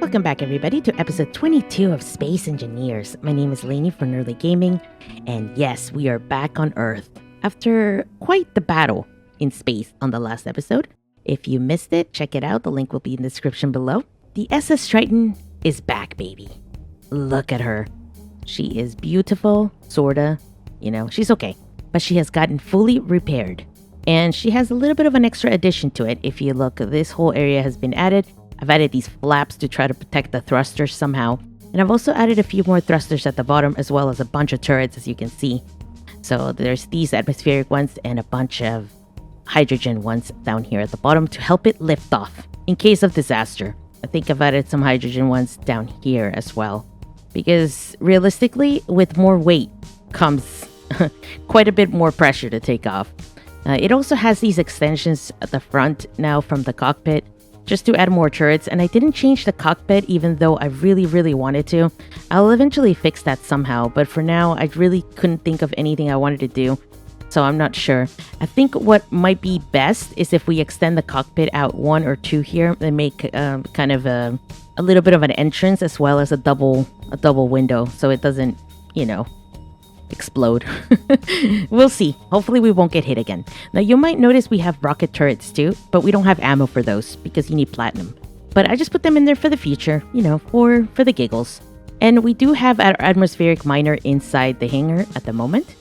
Welcome back, everybody, to episode 22 of Space Engineers. My name is Lainey from Nerdlette Gaming, and yes, we are back on Earth after quite the battle in space on the last episode. If you missed it, check it out. The link will be in the description below. The SS Triton is back, baby. Look at her. She is beautiful, sorta. She's okay, but she has gotten fully repaired. And she has a little bit of an extra addition to it. If you look, this whole area has been added. I've added these flaps to try to protect the thrusters somehow. And I've also added a few more thrusters at the bottom, as well as a bunch of turrets, as you can see. So there's these atmospheric ones and a bunch of hydrogen ones down here at the bottom to help it lift off in case of disaster. I think I've added some hydrogen ones down here as well. Because realistically, with more weight comes quite a bit more pressure to take off. It also has these extensions at the front now from the cockpit, just to add more turrets, and I didn't change the cockpit even though I really wanted to. I'll eventually fix that somehow, but for now I really couldn't think of anything I wanted to do, so I'm not sure. I think what might be best is if we extend the cockpit out one or two here and make kind of a little bit of an entrance as well as a double window, so it doesn't, explode. We'll see. Hopefully we won't get hit again. Now you might notice we have rocket turrets too, but we don't have ammo for those because you need platinum. But I just put them in there for the future, for the giggles. And we do have our atmospheric miner inside the hangar at the moment.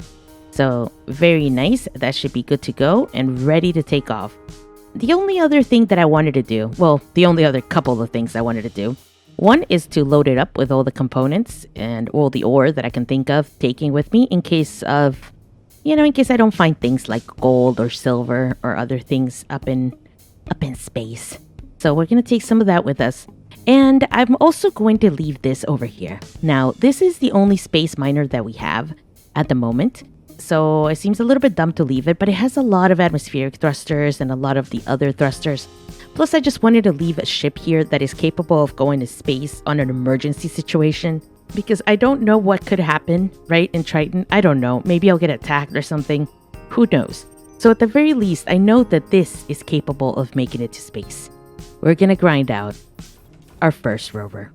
So very nice. That should be good to go and ready to take off. The only other thing that I wanted to do, well, the only other couple of things I wanted to do, one is to load it up with all the components and all the ore that I can think of taking with me in case of, in case I don't find things like gold or silver or other things up in space. So we're going to take some of that with us. And I'm also going to leave this over here. Now, this is the only space miner that we have at the moment. So it seems a little bit dumb to leave it, but it has a lot of atmospheric thrusters and a lot of the other thrusters. Plus, I just wanted to leave a ship here that is capable of going to space on an emergency situation. Because I don't know what could happen, right, in Triton. I don't know. Maybe I'll get attacked or something. Who knows? So at the very least, I know that this is capable of making it to space. We're gonna grind out our first rover.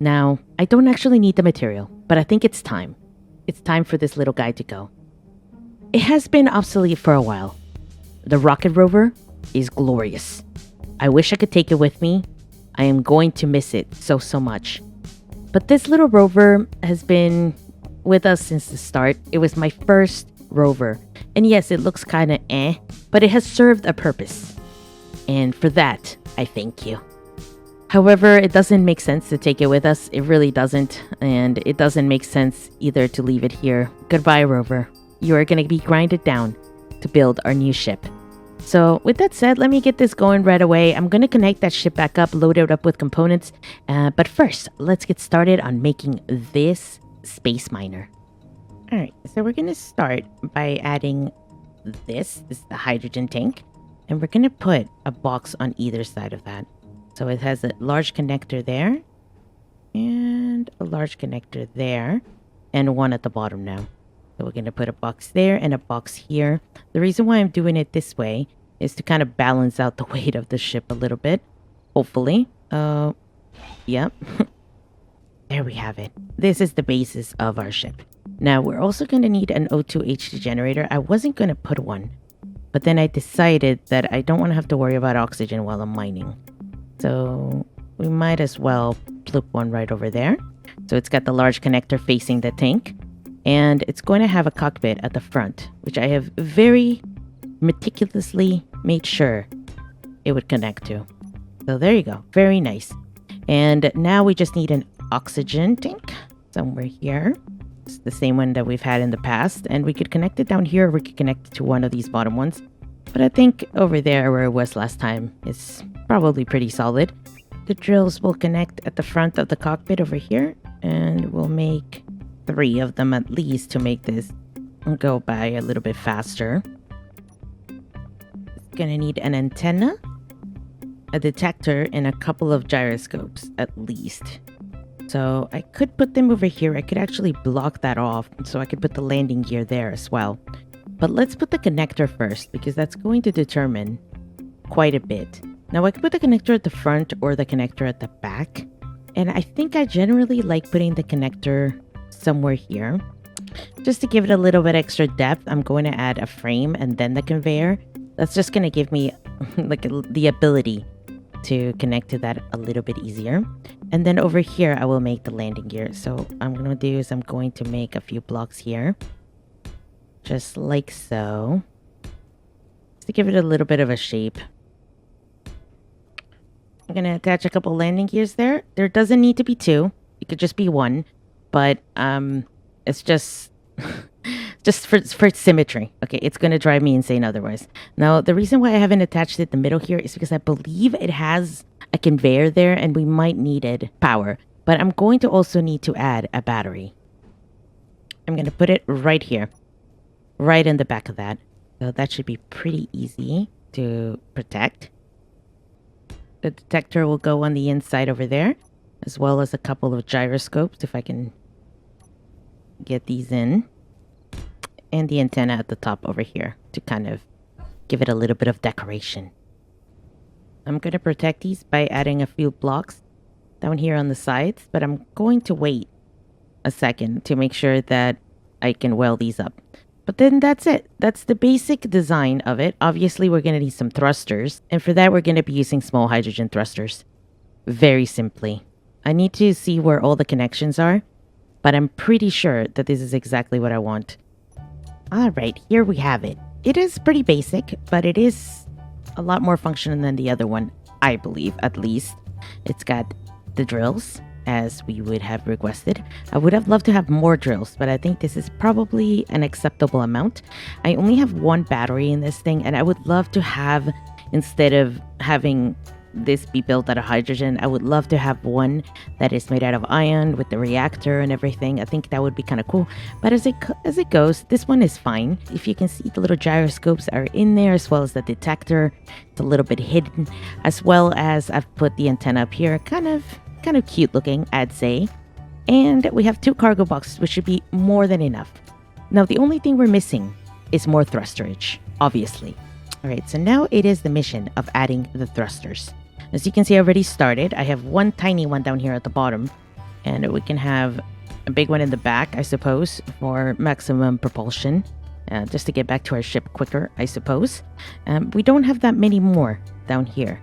Now, I don't actually need the material, but I think it's time. It's time for this little guy to go. It has been obsolete for a while. The rocket rover is glorious. I wish I could take it with me. I am going to miss it so much. But this little rover has been with us since the start. It was my first rover. And yes, it looks kind of but it has served a purpose. And for that, I thank you. However, it doesn't make sense to take it with us. It really doesn't. And it doesn't make sense either to leave it here. Goodbye, rover. You are going to be grinded down to build our new ship. So with that said, let me get this going right away. I'm going to connect that ship back up, load it up with components. But first, let's get started on making this space miner. All right, so we're going to start by adding this. This is the hydrogen tank. And we're going to put a box on either side of that. So it has a large connector there. And a large connector there. And one at the bottom now. So we're going to put a box there and a box here. The reason why I'm doing it this way is to kind of balance out the weight of the ship a little bit. Hopefully. Yep. There we have it. This is the basis of our ship. Now, we're also going to need an O2H2 generator. I wasn't going to put one. But then I decided that I don't want to have to worry about oxygen while I'm mining. So we might as well flip one right over there. So it's got the large connector facing the tank. And it's going to have a cockpit at the front, which I have very meticulously made sure it would connect to. So there you go. Very nice. And now we just need an oxygen tank somewhere here. It's the same one that we've had in the past. And we could connect it down here, or we could connect it to one of these bottom ones. But I think over there where it was last time is probably pretty solid. The drills will connect at the front of the cockpit over here. And we'll make 3 of them at least to make this go by a little bit faster. It's gonna need an antenna, a detector, and a couple of gyroscopes at least. So I could put them over here. I could actually block that off so I could put the landing gear there as well. But let's put the connector first because that's going to determine quite a bit Now I can put the connector at the front or the connector at the back. And I think I generally like putting the connector somewhere here. Just to give it a little bit extra depth, I'm going to add a frame and then the conveyor. That's just going to give me like the ability to connect to that a little bit easier. And then over here, I will make the landing gear. So what I'm going to do is I'm going to make a few blocks here. Just like so. Just to give it a little bit of a shape. I'm going to attach a couple landing gears there. There doesn't need to be two. It could just be one. But it's just for symmetry. Okay, it's going to drive me insane otherwise. Now, the reason why I haven't attached it in the middle here is because I believe it has a conveyor there and we might need it power. But I'm going to also need to add a battery. I'm going to put it right here. Right in the back of that. So that should be pretty easy to protect. The detector will go on the inside over there, as well as a couple of gyroscopes if I can get these in. And the antenna at the top over here to kind of give it a little bit of decoration. I'm going to protect these by adding a few blocks down here on the sides, but I'm going to wait a second to make sure that I can weld these up. But then that's it. That's the basic design of it. Obviously, we're going to need some thrusters. And for that, we're going to be using small hydrogen thrusters. Very simply. I need to see where all the connections are. But I'm pretty sure that this is exactly what I want. Alright, here we have it. It is pretty basic, but it is a lot more functional than the other one. I believe, at least. It's got the drills, as we would have requested. I would have loved to have more drills, but I think this is probably an acceptable amount. I only have one battery in this thing, and I would love to have, instead of having this be built out of hydrogen, I would love to have one that is made out of iron with the reactor and everything. I think that would be kind of cool. But as it goes, this one is fine. If you can see, the little gyroscopes are in there, as well as the detector. It's a little bit hidden, as well as I've put the antenna up here. Kind of cute looking, I'd say. And we have 2 cargo boxes, which should be more than enough. Now, the only thing we're missing is more thrusterage, obviously. All right, so now it is the mission of adding the thrusters. As you can see, I already started. I have one tiny one down here at the bottom, and we can have a big one in the back, I suppose, for maximum propulsion, just to get back to our ship quicker, I suppose. We don't have that many more down here.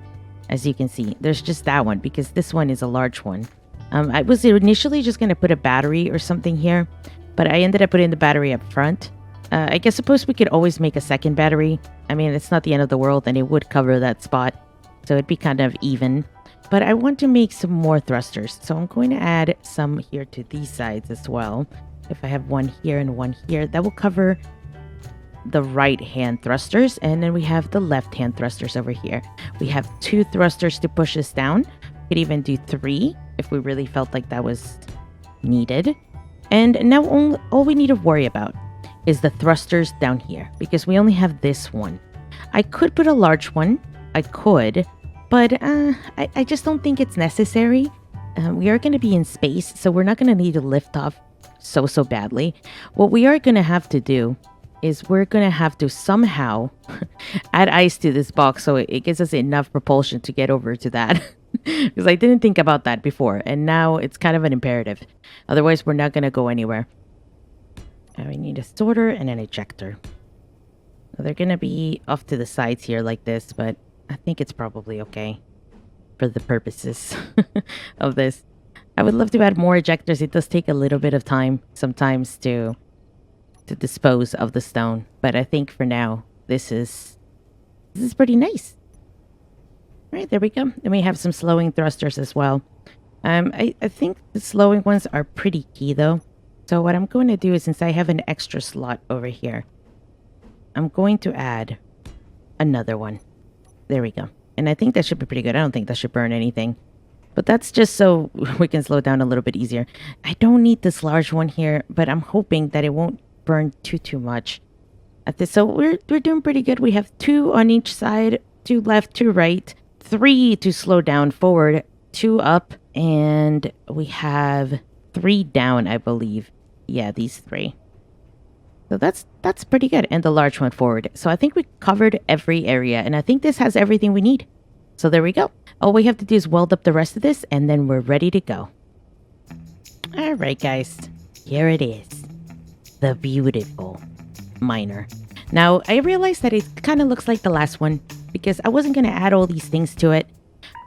As you can see, there's just that one because this one is a large one. I was initially just going to put a battery or something here, but I ended up putting the battery up front. I suppose we could always make a second battery. I mean, it's not the end of the world and it would cover that spot. So it'd be kind of even. But I want to make some more thrusters. So I'm going to add some here to these sides as well. If I have one here and one here, that will cover the right hand thrusters, and then we have the left hand thrusters over here. We have 2 thrusters to push us down. We could even do 3 if we really felt like that was needed. And now all we need to worry about is the thrusters down here, because we only have this one. I could put a large one. I could, but I just don't think it's necessary. We are going to be in space, so we're not going to need to lift off so badly. What we are going to have to do is we're going to have to somehow add ice to this box so it gives us enough propulsion to get over to that. Because I didn't think about that before, and now it's kind of an imperative. Otherwise, we're not going to go anywhere. And we need a sorter and an ejector. Now, they're going to be off to the sides here like this, but I think it's probably okay for the purposes of this. I would love to add more ejectors. It does take a little bit of time sometimes to dispose of the stone, but I think for now this is pretty nice. All right, there we go. And we have some slowing thrusters as well. I think the slowing ones are pretty key though. So what I'm going to do is, since I have an extra slot over here, I'm going to add another one. There we go. And I think that should be pretty good. I don't think that should burn anything. But that's just so we can slow down a little bit easier. I don't need this large one here, but I'm hoping that it won't burn too much at this. So we're doing pretty good. We have 2 on each side, 2 left, 2 right, 3 to slow down forward, 2 up, and we have 3 down, I believe. Yeah, these 3. So that's pretty good. And the large one forward. So I think we covered every area, and I think this has everything we need. So there we go. All we have to do is weld up the rest of this, and then we're ready to go. All right, guys. Here it is. The beautiful miner. Now, I realized that it kind of looks like the last one because I wasn't going to add all these things to it.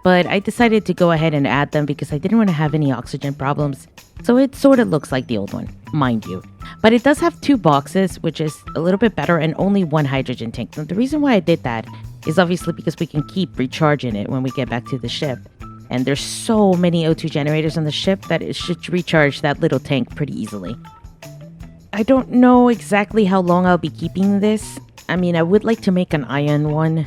But I decided to go ahead and add them because I didn't want to have any oxygen problems. So it sort of looks like the old one, mind you. But it does have 2 boxes, which is a little bit better, and only 1 hydrogen tank. Now, the reason why I did that is obviously because we can keep recharging it when we get back to the ship. And there's so many O2 generators on the ship that it should recharge that little tank pretty easily. I don't know exactly how long I'll be keeping this. I mean, I would like to make an iron one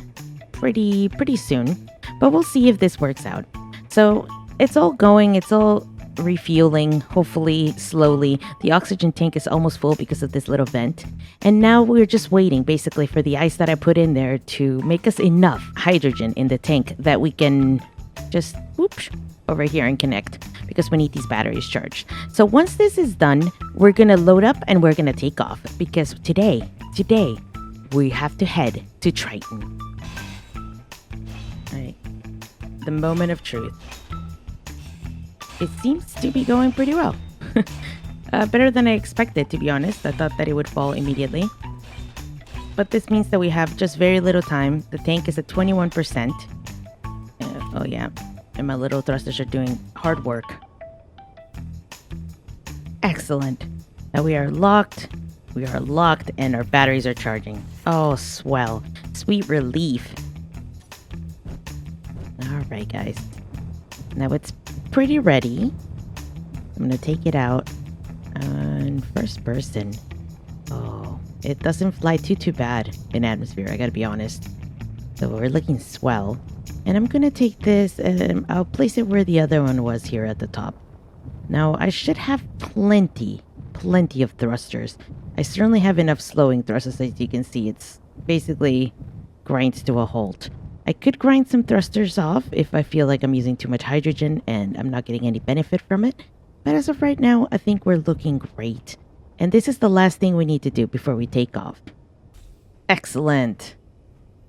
pretty soon. But we'll see if this works out. So it's all going, it's all refueling, hopefully slowly. The oxygen tank is almost full because of this little vent. And now we're just waiting basically for the ice that I put in there to make us enough hydrogen in the tank that we can just whoosh over here and connect because we need these batteries charged. So once this is done, we're gonna load up and we're gonna take off because today we have to head to Triton. Alright, the moment of truth. It seems to be going pretty well. Better than I expected, to be honest. I thought that it would fall immediately. But this means that we have just very little time. The tank is at 21%. Oh yeah, and my little thrusters are doing hard work. Excellent. Now we are locked. We are locked and our batteries are charging. Oh, swell. Sweet relief. Alright, guys. Now it's pretty ready. I'm gonna take it out. And first person. Oh, it doesn't fly too bad in atmosphere, I gotta be honest. So we're looking swell. And I'm gonna take this and I'll place it where the other one was here at the top. Now, I should have plenty of thrusters. I certainly have enough slowing thrusters. As you can see, it's basically grinds to a halt. I could grind some thrusters off if I feel like I'm using too much hydrogen and I'm not getting any benefit from it. But as of right now, I think we're looking great. And this is the last thing we need to do before we take off. Excellent.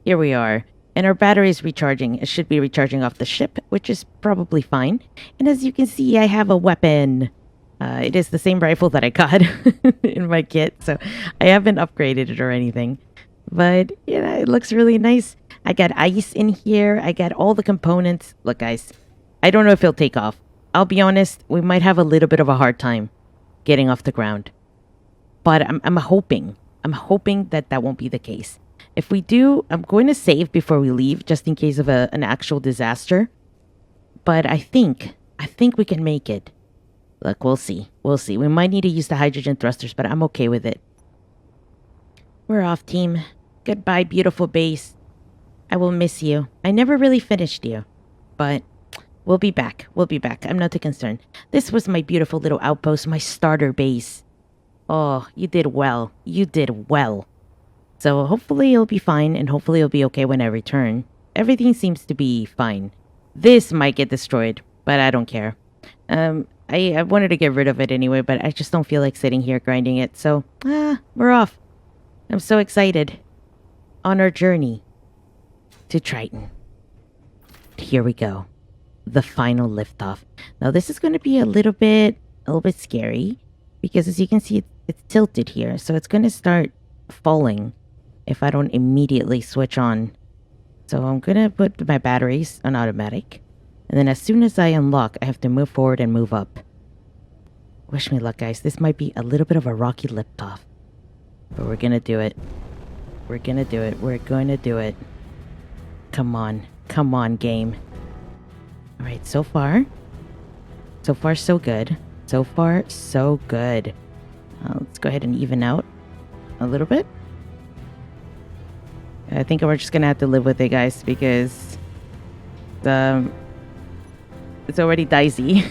Here we are. And our battery is recharging. It should be recharging off the ship, which is probably fine. And as you can see, I have a weapon. It is the same rifle that I got in my kit, so I haven't upgraded it or anything. But, you know, it looks really nice. I got ice in here. I got all the components. Look, guys, I don't know if it'll take off. I'll be honest, we might have a little bit of a hard time getting off the ground. But I'm hoping that that won't be the case. If we do, I'm going to save before we leave, just in case of an actual disaster. But I think we can make it. Look, we'll see. We'll see. We might need to use the hydrogen thrusters, but I'm okay with it. We're off, team. Goodbye, beautiful base. I will miss you. I never really finished you. But we'll be back. We'll be back. I'm not too concerned. This was my beautiful little outpost, my starter base. Oh, you did well. You did well. So hopefully it'll be fine, and hopefully it'll be okay when I return. Everything seems to be fine. This might get destroyed, but I don't care. I wanted to get rid of it anyway, but I just don't feel like sitting here grinding it. So, we're off. I'm so excited. On our journey to Triton. Here we go. The final liftoff. Now this is going to be a little bit scary, because as you can see, it's tilted here. So it's going to start falling if I don't immediately switch on. So I'm going to put my batteries on automatic. And then as soon as I unlock, I have to move forward and move up. Wish me luck, guys. This might be a little bit of a rocky liftoff. But we're going to do it. We're going to do it. We're going to do it. Come on. Come on, game. Alright, so far so good. So far, so good. Let's go ahead and even out a little bit. I think we're just gonna have to live with it, guys, because it's already dicey.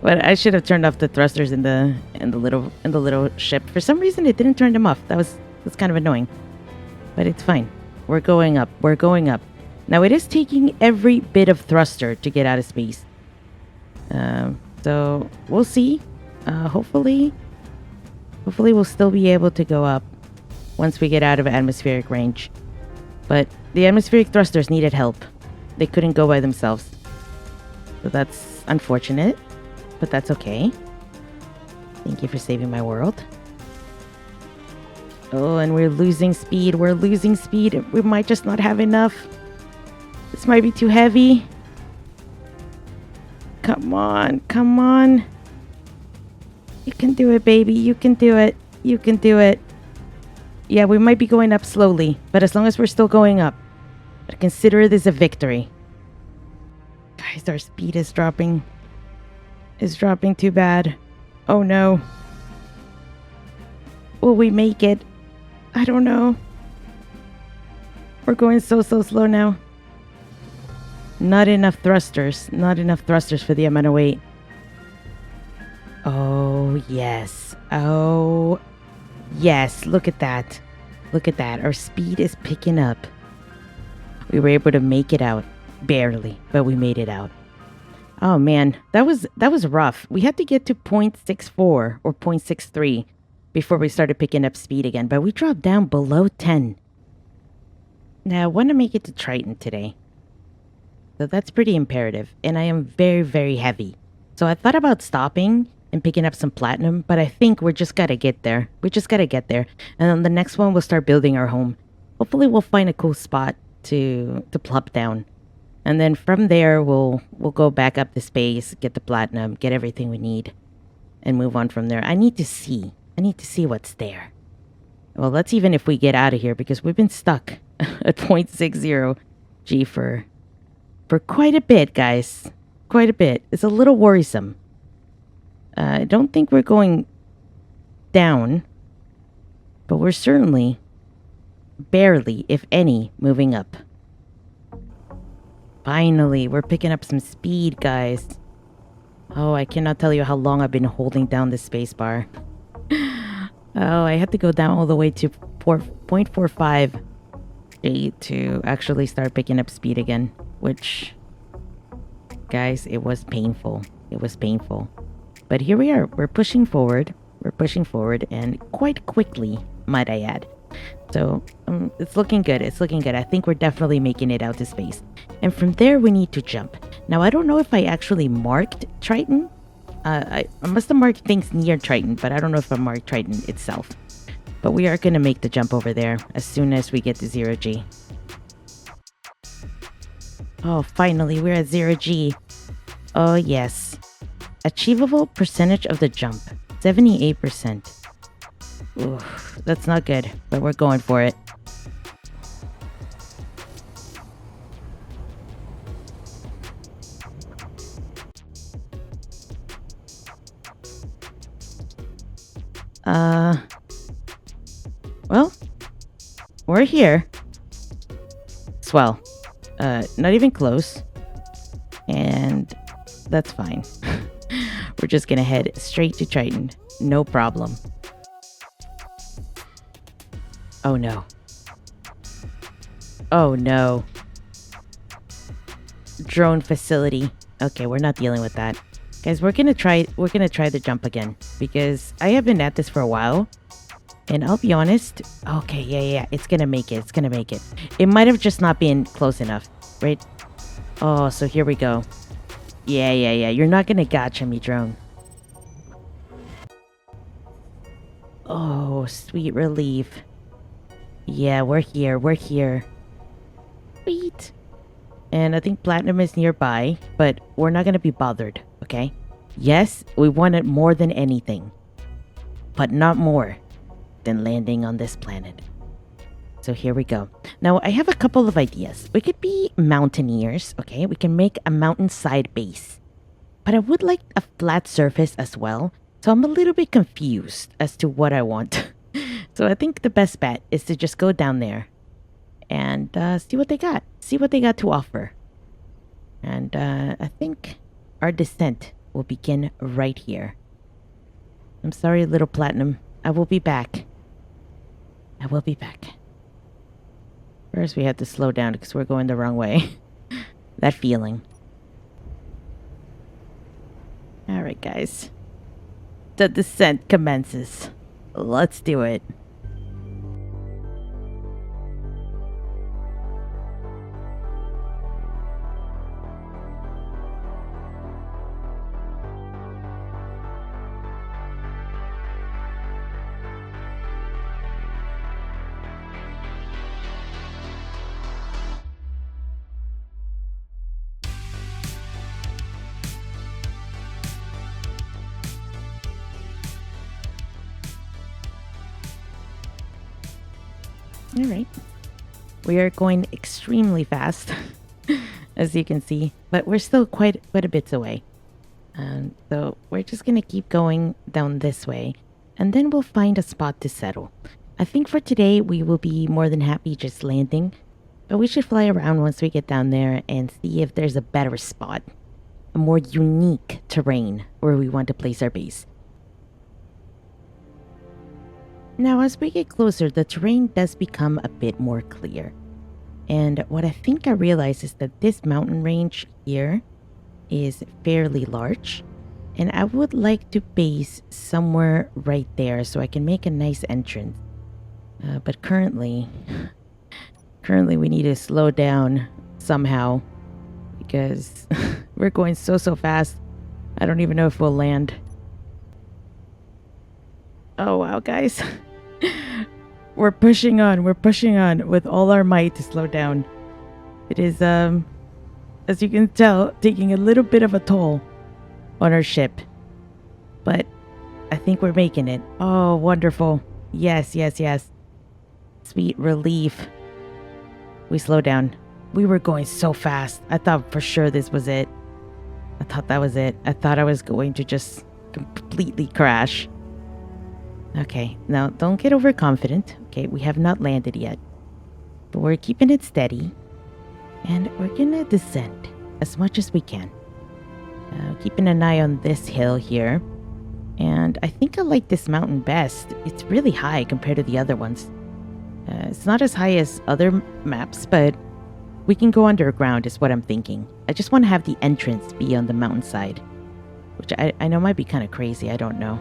But I should have turned off the thrusters in the little ship. For some reason, it didn't turn them off. That's kind of annoying. But it's fine. We're going up. We're going up. Now it is taking every bit of thruster to get out of space. So we'll see. Hopefully we'll still be able to go up once we get out of atmospheric range. But the atmospheric thrusters needed help. They couldn't go by themselves. So that's unfortunate, but that's okay. Thank you for saving my world. Oh, and we're losing speed. We're losing speed. We might just not have enough. This might be too heavy. Come on. Come on. You can do it, baby. You can do it. You can do it. Yeah, we might be going up slowly, but as long as we're still going up, I consider this a victory. Guys, our speed is dropping. It's dropping too bad. Oh no. Will we make it? I don't know. We're going so slow now. Not enough thrusters. Not enough thrusters for the amount of weight. Oh, yes. Oh, yes. Look at that. Look at that. Our speed is picking up. We were able to make it out. Barely, but we made it out. Oh, man. That was rough. We had to get to 0.64 or 0.63 before we started picking up speed again, but we dropped down below 10. Now, I want to make it to Triton today. So that's pretty imperative, and I am very, very heavy. So I thought about stopping and picking up some platinum, but I think we just gotta get there. We just gotta get there. And on the next one, we'll start building our home. Hopefully we'll find a cool spot to plop down. And then from there, we'll go back up the space, get the platinum, get everything we need, and move on from there. I need to see what's there. Well, that's even if we get out of here, because we've been stuck at 0.60 G for quite a bit, guys. Quite a bit. It's a little worrisome. I don't think we're going down, but we're certainly barely, if any, moving up. Finally, we're picking up some speed, guys. Oh, I cannot tell you how long I've been holding down the space bar. Oh, I had to go down all the way to 0.45 G to actually start picking up speed again, which, guys, it was painful. It was painful. But here we are. We're pushing forward. We're pushing forward, and quite quickly, might I add. So, it's looking good. It's looking good. I think we're definitely making it out to space. And from there, we need to jump. Now, I don't know if I actually marked Triton. I must have marked things near Triton, but I don't know if I marked Triton itself. But we are going to make the jump over there as soon as we get to 0G. Oh, finally, we're at 0G. Oh, yes. Achievable percentage of the jump, 78%. Ooh, that's not good, but we're going for it. Well, we're here. Swell. Not even close. And that's fine. We're just gonna head straight to Triton. No problem. Oh no. Oh no. Drone facility. Okay, we're not dealing with that. Guys, we're gonna try the jump again, because I have been at this for a while. And I'll be honest. Okay, yeah. It's gonna make it. It's gonna make it. It might have just not been close enough, right? Oh, so here we go. Yeah. You're not gonna gotcha me, drone. Oh, sweet relief. Yeah, we're here. Sweet. And I think platinum is nearby, but we're not gonna be bothered, okay? Yes, we want it more than anything, but not more than landing on this planet. So here we go. Now, I have a couple of ideas. We could be mountaineers, okay? We can make a mountainside base. But I would like a flat surface as well. So I'm a little bit confused as to what I want. So I think the best bet is to just go down there and see what they got. See what they got to offer. And I think our descent will begin right here. I'm sorry, little platinum. I will be back. First, we had to slow down because we're going the wrong way. That feeling. Alright, guys. The descent commences. Let's do it. All right. We are going extremely fast, as you can see, but we're still quite a bit away. So we're just going to keep going down this way, and then we'll find a spot to settle. I think for today, we will be more than happy just landing, but we should fly around once we get down there and see if there's a better spot, a more unique terrain where we want to place our base. Now, as we get closer, the terrain does become a bit more clear. And what I think I realize is that this mountain range here is fairly large. And I would like to base somewhere right there so I can make a nice entrance. But currently we need to slow down somehow because we're going so fast. I don't even know if we'll land. Oh, wow, guys. We're pushing on with all our might to slow down. It is, as you can tell, taking a little bit of a toll on our ship. But I think we're making it. Oh, wonderful. Yes. Sweet relief. We slowed down. We were going so fast. I thought for sure this was it. I thought that was it. I thought I was going to just completely crash. Okay, now don't get overconfident. Okay, we have not landed yet. But we're keeping it steady. And we're gonna descend as much as we can. Keeping an eye on this hill here. And I think I like this mountain best. It's really high compared to the other ones. It's not as high as other maps, but we can go underground is what I'm thinking. I just want to have the entrance be on the mountainside. Which I know might be kind of crazy, I don't know.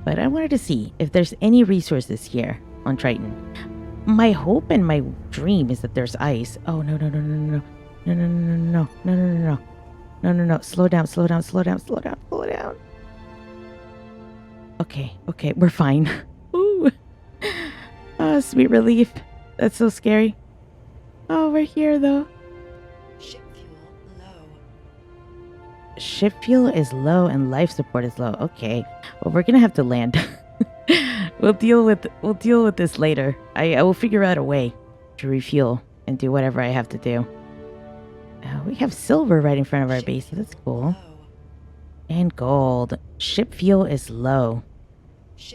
But I wanted to see if there's any resources here on Triton. My hope and my dream is that there's ice. Oh, no. Slow down. Okay, we're fine. Ooh. Oh, sweet relief. That's so scary. Oh, we're here though. Ship fuel low. Ship fuel is low and life support is low. Okay. Well, we're gonna have to land. We'll deal with this later. I will figure out a way to refuel and do whatever I have to do. We have silver right in front of our base. So that's cool. And gold. Ship fuel is low.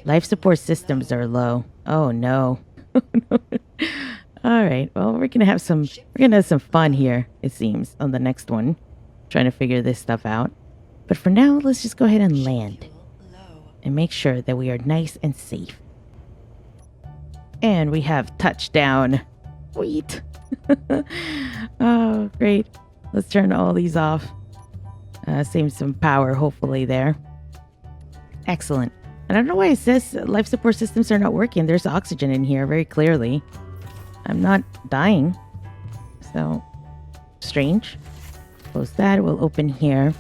Life support systems are low. Oh no. All right. Well, we're gonna have some fun here. It seems on the next one, trying to figure this stuff out. But for now, let's just go ahead and land and make sure that we are nice and safe. And we have touchdown. Sweet. Oh, great. Let's turn all these off. Save some power, hopefully, there. Excellent. I don't know why it says life support systems are not working. There's oxygen in here very clearly. I'm not dying. So, strange. Close that. We'll open here.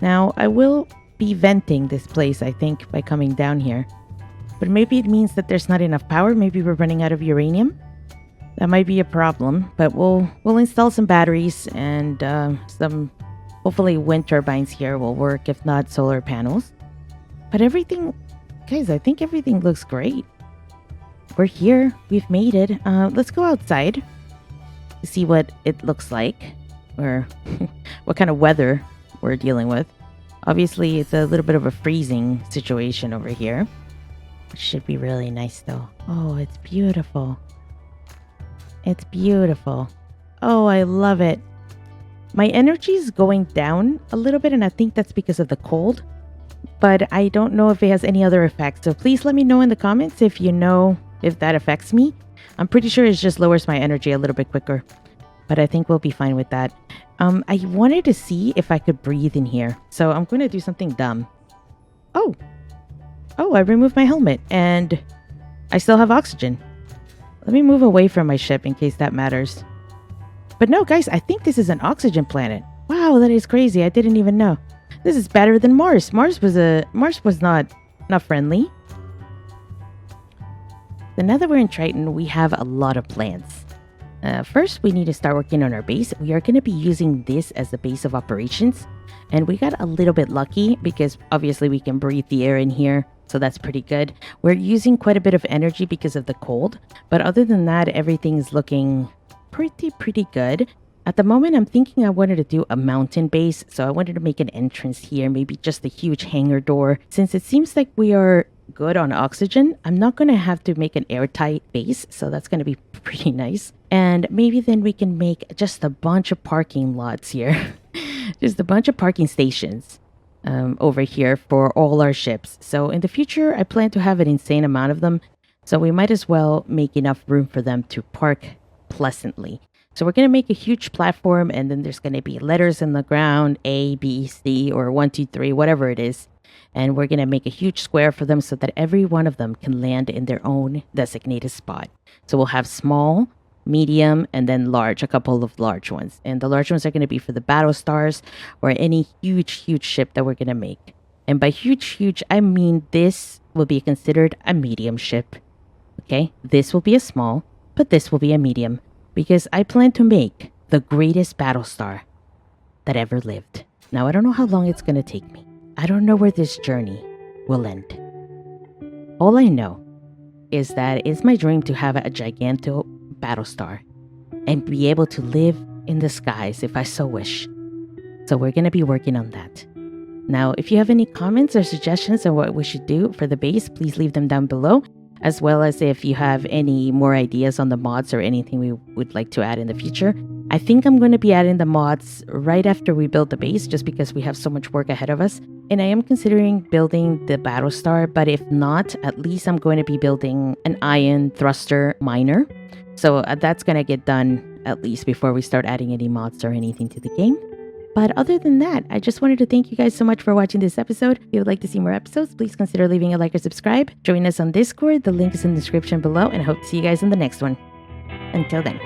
Now, I will be venting this place, I think, by coming down here. But maybe it means that there's not enough power. Maybe we're running out of uranium. That might be a problem. But we'll install some batteries and some, hopefully, wind turbines here will work, if not solar panels. But everything, guys, I think everything looks great. We're here. We've made it. Let's go outside to see what it looks like, or what kind of weather we're dealing with. Obviously, it's a little bit of a freezing situation over here. It should be really nice, though. Oh, it's beautiful. It's beautiful. Oh, I love it. My energy is going down a little bit, and I think that's because of the cold. But I don't know if it has any other effects. So please let me know in the comments if you know if that affects me. I'm pretty sure it just lowers my energy a little bit quicker. But I think we'll be fine with that. I wanted to see if I could breathe in here. So I'm going to do something dumb. Oh, I removed my helmet and I still have oxygen. Let me move away from my ship in case that matters. But no, guys, I think this is an oxygen planet. Wow, that is crazy. I didn't even know. This is better than Mars. Mars was not friendly. So now that we're in Triton, we have a lot of plans. First, we need to start working on our base. We are going to be using this as the base of operations. And we got a little bit lucky because obviously we can breathe the air in here So that's pretty good. We're using quite a bit of energy because of the cold. But other than that, everything's looking pretty good. At the moment, I'm thinking I wanted to do a mountain base. So I wanted to make an entrance here, maybe just a huge hangar door. Since it seems like we are good on oxygen, I'm not going to have to make an airtight base. So that's going to be pretty nice. And maybe then we can make just a bunch of parking lots here. Just a bunch of parking stations. Over here for all our ships. So in the future, I plan to have an insane amount of them. So we might as well make enough room for them to park pleasantly. So we're going to make a huge platform, and then there's going to be letters in the ground, A, B, C, or 1, 2, 3, whatever it is. And we're going to make a huge square for them so that every one of them can land in their own designated spot. So we'll have small, medium, and then large, a couple of large ones. And the large ones are going to be for the battle stars or any huge ship that we're going to make. And by huge, I mean this will be considered a medium ship. Okay, this will be a small, but this will be a medium because I plan to make the greatest battle star that ever lived. Now, I don't know how long it's going to take me. I don't know where this journey will end. All I know is that it's my dream to have a gigantic battle star and be able to live in the skies if I so wish. So we're going to be working on that. Now, if you have any comments or suggestions on what we should do for the base, please leave them down below, as well as if you have any more ideas on the mods or anything we would like to add in the future. I think I'm going to be adding the mods right after we build the base, just because we have so much work ahead of us. And I am considering building the battle star, but if not, at least I'm going to be building an ion thruster miner. So that's going to get done at least before we start adding any mods or anything to the game. But other than that, I just wanted to thank you guys so much for watching this episode. If you would like to see more episodes, please consider leaving a like or subscribe. Join us on Discord. The link is in the description below, and I hope to see you guys in the next one. Until then.